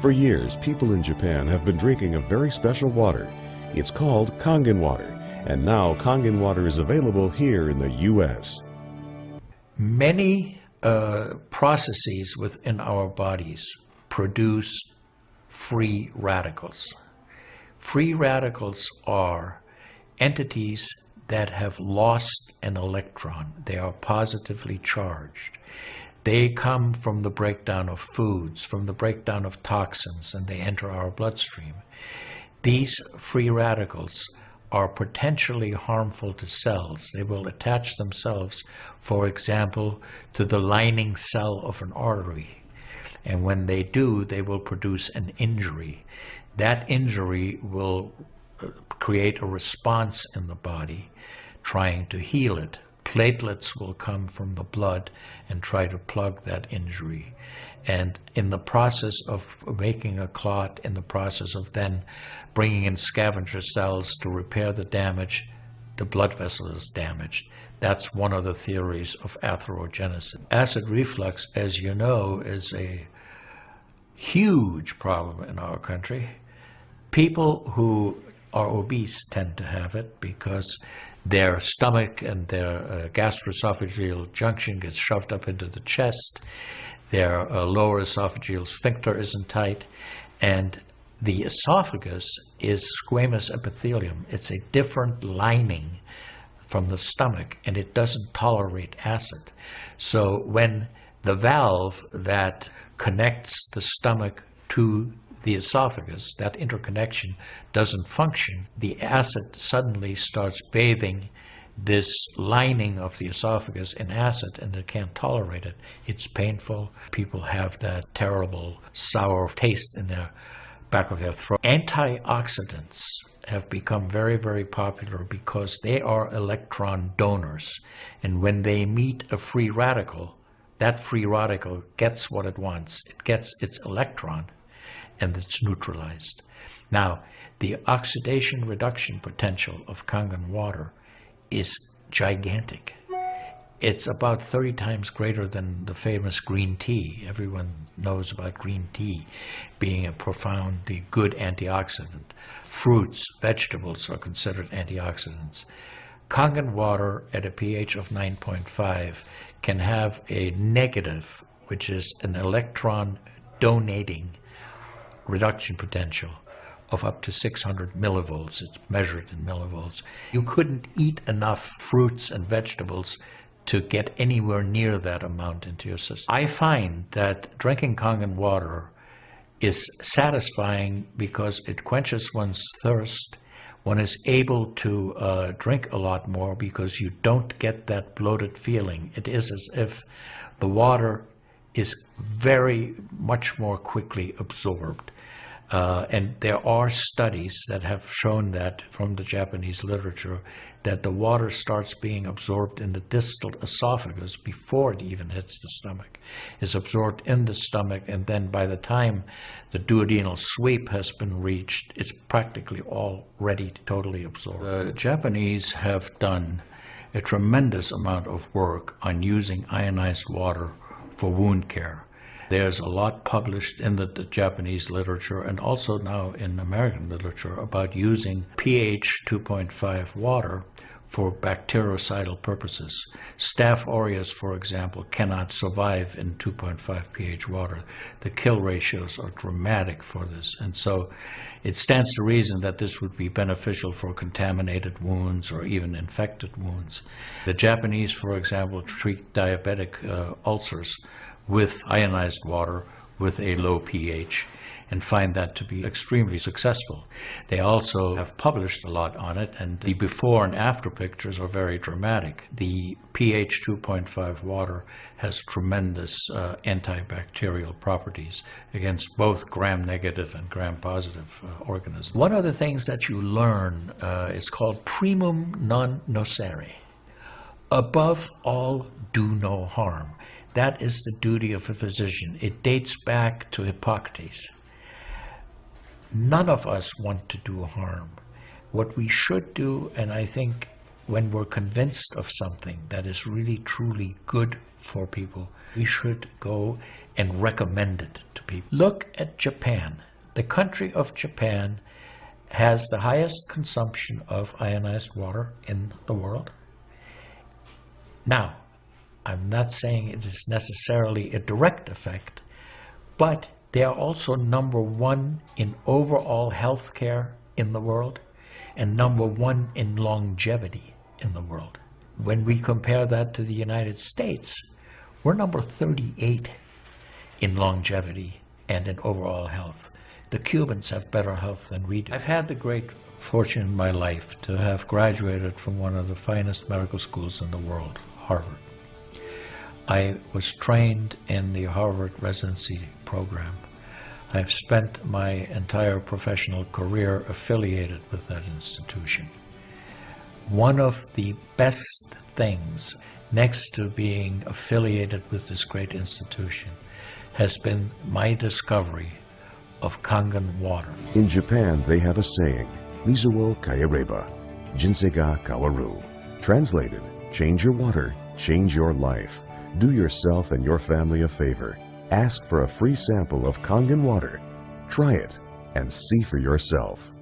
For years, people in Japan have been drinking a very special water. It's called Kangen Water, and now Kangen Water is available here in the U.S. Many processes within our bodies produce free radicals. Free radicals are entities that have lost an electron. They are positively charged. They come from the breakdown of foods, from the breakdown of toxins, and they enter our bloodstream. These free radicals are potentially harmful to cells. They will attach themselves, for example, to the lining cell of an artery. And when they do, they will produce an injury. That injury will create a response in the body trying to heal it. Platelets will come from the blood and try to plug that injury. And in the process of making a clot, in the process of then bringing in scavenger cells to repair the damage, the blood vessel is damaged. That's one of the theories of atherogenesis. Acid reflux, as you know, is a huge problem in our country. People who are obese tend to have it because their stomach and their gastroesophageal junction gets shoved up into the chest. Their lower esophageal sphincter isn't tight, and the esophagus is squamous epithelium. It's a different lining from the stomach, and it doesn't tolerate acid. So when the valve that connects the stomach to the esophagus, that interconnection doesn't function, the acid suddenly starts bathing this lining of the esophagus in acid, and it can't tolerate it. It's painful. People have that terrible sour taste in the back of their throat. Antioxidants have become very, very popular because they are electron donors. And when they meet a free radical, that free radical gets what it wants. It gets its electron, and it's neutralized. Now, the oxidation reduction potential of Kangen water is gigantic. It's about 30 times greater than the famous green tea. Everyone knows about green tea being a profoundly good antioxidant. Fruits, vegetables are considered antioxidants. Kangen water at a pH of 9.5 can have a negative, which is an electron donating reduction potential of up to 600 millivolts. It's measured in millivolts. You couldn't eat enough fruits and vegetables to get anywhere near that amount into your system. I find that drinking Kangen water is satisfying because it quenches one's thirst. One is able to drink a lot more because you don't get that bloated feeling. It is as if the water is very much more quickly absorbed. And there are studies that have shown that from the Japanese literature that the water starts being absorbed in the distal esophagus before it even hits the stomach. It's absorbed in the stomach, and then by the time the duodenal sweep has been reached, it's practically already totally absorbed. The Japanese have done a tremendous amount of work on using ionized water for wound care. There's a lot published in the Japanese literature and also now in American literature about using pH 2.5 water for bactericidal purposes. Staph aureus, for example, cannot survive in 2.5 pH water. The kill ratios are dramatic for this, and so it stands to reason that this would be beneficial for contaminated wounds or even infected wounds. The Japanese, for example, treat diabetic ulcers with ionized water with a low pH and find that to be extremely successful. They also have published a lot on it, and the before and after pictures are very dramatic. The pH 2.5 water has tremendous antibacterial properties against both gram-negative and gram-positive organisms. One of the things that you learn is called primum non nocere. Above all, do no harm. That is the duty of a physician. It dates back to Hippocrates. None of us want to do harm. What we should do, and I think when we're convinced of something that is really truly good for people, we should go and recommend it to people. Look at Japan. The country of Japan has the highest consumption of ionized water in the world. Now, I'm not saying it is necessarily a direct effect, but they are also number one in overall health care in the world and number one in longevity in the world. When we compare that to the United States, we're number 38 in longevity and in overall health. The Cubans have better health than we do. I've had the great fortune in my life to have graduated from one of the finest medical schools in the world, Harvard. I was trained in the Harvard residency program. I've spent my entire professional career affiliated with that institution. One of the best things, next to being affiliated with this great institution, has been my discovery of Kangen Water. In Japan, they have a saying, Mizu wo kayareba, jinsei ga kawaru. Translated, change your water, change your life. Do yourself and your family a favor. Ask for a free sample of Kangen water. Try it and see for yourself.